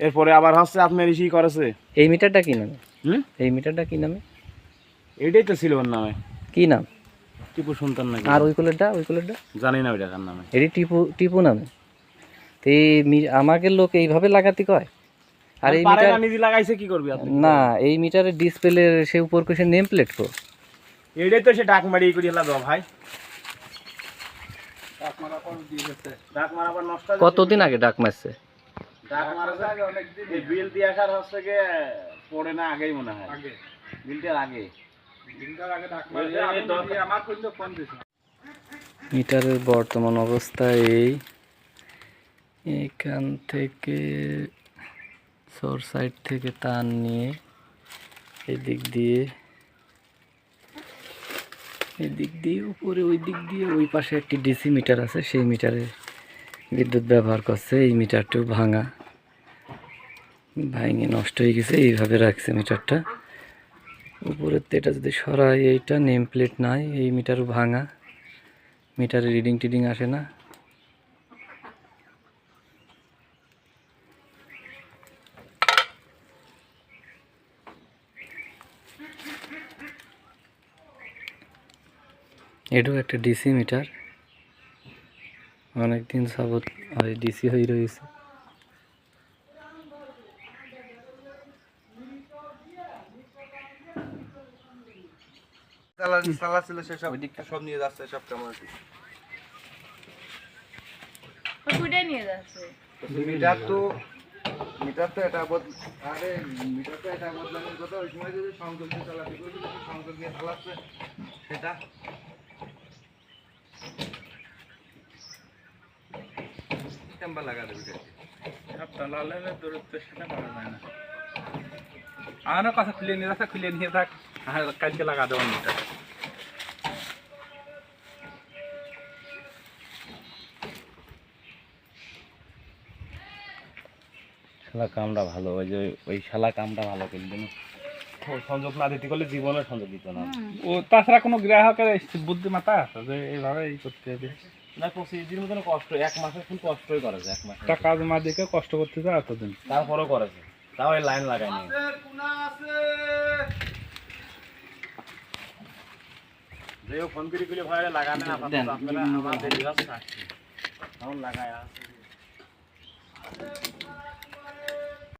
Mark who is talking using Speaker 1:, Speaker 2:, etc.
Speaker 1: এরপরে আবার হচ্ছে আপনার ইসি করেছে।
Speaker 2: এই মিটারটা কি নামে? এই মিটারটা কি নামে?
Speaker 1: এটাই তো ছিল ওর নামে।
Speaker 2: কি নাম?
Speaker 1: টিপু সুলতান নাকি?
Speaker 2: আর ওই কুলারটা
Speaker 1: জানি না ওইটা কার নামে।
Speaker 2: এটি টিপু নামে। তো আমাকে লোক এইভাবে লাগাতে কয়। আর এই মিটার
Speaker 1: নিজে লাগাইছে কি করবি আপনি?
Speaker 2: না, এই মিটারের ডিসপ্লে সে উপর কোষে নেম প্লেট কো।
Speaker 1: এটাই তো সে ডাক মারি করে হেলা দাও ভাই। ডাক মারা পর দিয়ে গেছে। ডাক মারা পর নষ্ট।
Speaker 2: কতদিন আগে ডাক মারছে?
Speaker 1: ডাক মারা আগে অনেক দিন। এই বিল দিয়ে আসার হচ্ছে কি পড়ে না আগেই মনে হয়। আগে। বিলটার আগে। বিলটার আগে ডাক মারছে। আমি আমার কইলো ফোন দিছে।
Speaker 2: মিটারের বর্তমান অবস্থা এইখান থেকে সোর্স সাইড থেকে তার নিয়ে এদিক দিয়ে উপরে ওই দিক দিয়ে ওই পাশে একটি ডিসি মিটার আছে, সেই মিটারে বিদ্যুৎ ব্যবহার করছে। এই মিটারটাও ভাঙে নষ্ট হয়ে গেছে, এইভাবে রাখছে মিটারটা। উপরের এটা যদি সরাই, এইটা নেম প্লেট নাই, এই মিটারও ভাঙা, মিটারে রিডিং টিডিং আসে না। এটাও একটা ডিসি মিটার, অনেকদিন যাবত ডিসি হয়ে রয়েছে।
Speaker 3: চালা ছিল সেসব সব নিয়ে যাচ্ছে, সব কেমন
Speaker 4: নিয়ে যাচ্ছে।
Speaker 3: মিটার তো এটা আরে মিটার তো এটা বদলানোর কথা। ওই সময় যদি সংযোগ দিয়ে চালাতে বলছিল, সংযোগ দিয়ে চালাচ্ছে সেটা টেম্পার লাগা দেবে।
Speaker 5: সব তালালে দূরত্বের সাথে পারা যায় না। আমারও কথা খুলে নিয়ে থাক, আর কালকে লাগা দেওয়ার মিটার।
Speaker 1: শালা কামটা ভালো, ওই যে ওই শালা কামটা ভালো করলি না। সংযোগ না দিতে করলে জীবনে সংযোগ দিত না।
Speaker 5: ও তাছাড়া কোনো গ্রাহকের বুদ্ধিমাতা আছে যে এইভাবে করতে হবে
Speaker 1: না, 25 দিনের মতন কষ্ট, এক মাসের ফুল কষ্টই করেছে। এক মাস
Speaker 5: টাকা জমা দিকে কষ্ট করতে যায় এতদিন,
Speaker 1: তারপরও করেছে, তাও এই লাইন লাগায়নি। যে ফোন করে ভাই লাগানো আপনারা দেরি হচ্ছে, লাগায়